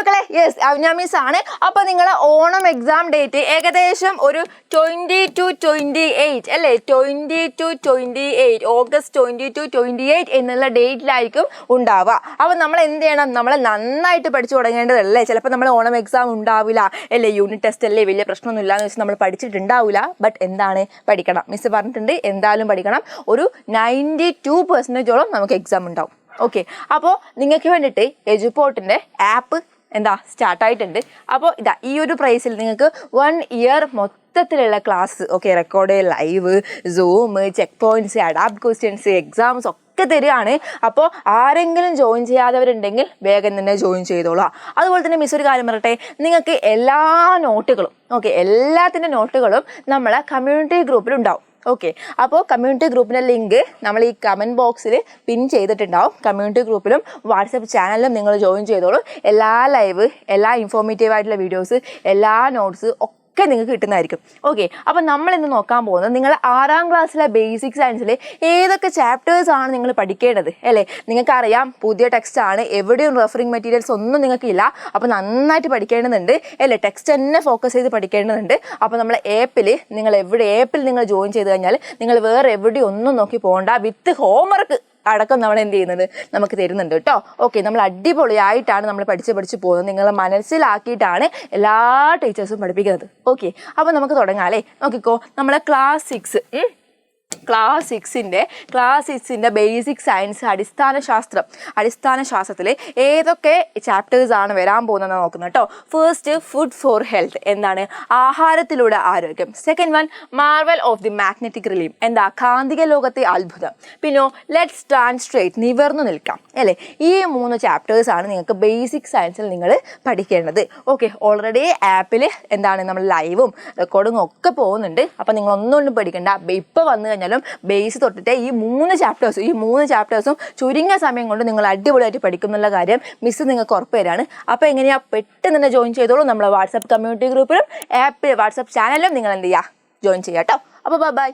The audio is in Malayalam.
മക്കളെ യെസ് അവ്ന മിസ് ആണ്. അപ്പോൾ നിങ്ങളെ ഓണം എക്സാം ഡേറ്റ് ഏകദേശം ഒരു 20 to 28 അല്ലേ, 20 to 28 ഓഗസ്റ്റ് 20 to 28 എന്നുള്ള ഡേറ്റിലായിരിക്കും ഉണ്ടാവുക. അപ്പോൾ നമ്മൾ എന്ത് ചെയ്യണം, നമ്മൾ നന്നായിട്ട് പഠിച്ചു തുടങ്ങേണ്ടതല്ലേ. ചിലപ്പോൾ നമ്മൾ ഓണം എക്സാം ഉണ്ടാവില്ല അല്ലേ, യൂണിറ്റ് ടെസ്റ്റ് അല്ലേ, വലിയ പ്രശ്നമൊന്നും ഇല്ലാന്ന് വെച്ചാൽ നമ്മൾ പഠിച്ചിട്ടുണ്ടാവില്ല. ബട്ട് എന്താണ് പഠിക്കണം, മിസ് പറഞ്ഞിട്ടുണ്ട് എന്തായാലും പഠിക്കണം. ഒരു 92% നമുക്ക് എക്സാം ഉണ്ടാവും. ഓക്കെ, അപ്പോൾ നിങ്ങൾക്ക് വേണ്ടിയിട്ട് എജുപോർട്ടിൻ്റെ ആപ്പ് എന്താ സ്റ്റാർട്ടായിട്ടുണ്ട്. അപ്പോൾ ഇതാ ഈ ഒരു പ്രൈസിൽ നിങ്ങൾക്ക് 1 ഇയർ മൊത്തത്തിലുള്ള class okay record, live, zoom, check points, adapt questions, exams ഒക്കെ തരികയാണ്. അപ്പോൾ ആരെങ്കിലും ജോയിൻ ചെയ്യാത്തവരുണ്ടെങ്കിൽ വേഗം തന്നെ ജോയിൻ ചെയ്തോളാം. അതുപോലെ തന്നെ മിസ് ഒരു കാര്യം പറയട്ടെ, നിങ്ങൾക്ക് എല്ലാ നോട്ടുകളും ഓക്കെ എല്ലാത്തിൻ്റെ നോട്ടുകളും നമ്മളെ കമ്മ്യൂണിറ്റി ഗ്രൂപ്പിലുണ്ടാവും. ഓക്കെ, അപ്പോൾ കമ്മ്യൂണിറ്റി ഗ്രൂപ്പിൻ്റെ ലിങ്ക് നമ്മൾ ഈ കമൻറ്റ് ബോക്സിൽ പിൻ ചെയ്തിട്ടുണ്ടാവും. കമ്മ്യൂണിറ്റി ഗ്രൂപ്പിലും വാട്സപ്പ് ചാനലിലും നിങ്ങൾ ജോയിൻ ചെയ്തോളൂ. എല്ലാ ലൈവ്, എല്ലാ ഇൻഫോർമേറ്റീവ് ആയിട്ടുള്ള വീഡിയോസ്, എല്ലാ നോട്ട്സ് ഒക്കെ നിങ്ങൾക്ക് കിട്ടുന്നതായിരിക്കും. ഓക്കെ, അപ്പോൾ നമ്മൾ ഇന്ന് നോക്കാൻ പോകുന്നത് നിങ്ങൾ 6ാം ക്ലാസ്സിലെ ബേസിക് സയൻസിൽ ഏതൊക്കെ ചാപ്റ്റേഴ്സ് ആണ് നിങ്ങൾ പഠിക്കേണ്ടത് അല്ലേ. നിങ്ങൾക്കറിയാം പുതിയ ടെക്സ്റ്റ് ആണ്, എവിടെയും റെഫറിങ് മെറ്റീരിയൽസ് ഒന്നും നിങ്ങൾക്കില്ല. അപ്പോൾ നന്നായിട്ട് പഠിക്കേണ്ടതുണ്ട് അല്ലേ, ടെക്സ്റ്റ് തന്നെ ഫോക്കസ് ചെയ്ത് പഠിക്കേണ്ടതുണ്ട്. അപ്പോൾ നമ്മൾ ആപ്പിൽ നിങ്ങൾ ജോയിൻ ചെയ്ത് കഴിഞ്ഞാൽ നിങ്ങൾ വേറെ എവിടെയും ഒന്നും നോക്കി പോകണ്ട, വിത്ത് ഹോംവർക്ക് അടക്കം നമ്മൾ എന്ത് ചെയ്യുന്നത് നമുക്ക് തരുന്നുണ്ട് കേട്ടോ. ഓക്കെ, നമ്മൾ അടിപൊളിയായിട്ടാണ് നമ്മൾ പഠിച്ച് പോകുന്നത്. നിങ്ങൾ മനസ്സിലാക്കിയിട്ടാണ് എല്ലാ ടീച്ചേഴ്സും പഠിപ്പിക്കുന്നത്. ഓക്കെ, അപ്പോൾ നമുക്ക് തുടങ്ങാം അല്ലേ. നോക്കിക്കോ, നമ്മളെ ക്ലാസ് 6ൻ്റെ ബേസിക് സയൻസ് അടിസ്ഥാന ശാസ്ത്രത്തിൽ ഏതൊക്കെ ചാപ്റ്റേഴ്സ് ആണ് വരാൻ പോകുന്നതെന്ന് നോക്കുന്നത് കേട്ടോ. ഫസ്റ്റ് ഫുഡ് ഫോർ ഹെൽത്ത്, എന്താണ് ആഹാരത്തിലൂടെ ആരോഗ്യം. Second one marvel of the magnetic realm, എന്താ കാന്തിക ലോകത്തെ അത്ഭുതം. പിന്നെ ലെറ്റ്സ് സ്റ്റാൻഡ് സ്ട്രേറ്റ്, നിവർന്നു നിൽക്കാം അല്ലേ. ഈ 3 ചാപ്റ്റേഴ്സ് ആണ് നിങ്ങൾക്ക് ബേസിക് സയൻസിൽ നിങ്ങൾ പഠിക്കേണ്ടത്. ഓക്കെ, ഓൾറെഡി ആപ്പിൽ എന്താണ് നമ്മൾ ലൈവും റെക്കോർഡിങ്ങും ഒക്കെ പോകുന്നുണ്ട്. അപ്പോൾ നിങ്ങൾ ഒന്നുകൊണ്ടും പഠിക്കണ്ട. ഇപ്പോൾ വന്നു കഴിഞ്ഞാലും ബേസ് തൊട്ടിട്ട് ഈ 3 ചാപ്റ്റേഴ്സും ചുരുങ്ങിയ സമയം കൊണ്ട് നിങ്ങൾ അടിപൊളിയായിട്ട് പഠിക്കുന്നുള്ള കാര്യം മിസ് നിങ്ങൾക്ക് ഉറപ്പ് തരാണ്. അപ്പോൾ എങ്ങനെയാ പെട്ടെന്ന് തന്നെ ജോയിൻ ചെയ്തോളൂ. നമ്മളെ വാട്സാപ്പ് കമ്മ്യൂണിറ്റി ഗ്രൂപ്പിലും വാട്സാപ്പ് ചാനലിലും നിങ്ങൾ എന്ത് ചെയ്യുക, ജോയിൻ ചെയ്യാം കേട്ടോ. അപ്പോൾ ബൈ.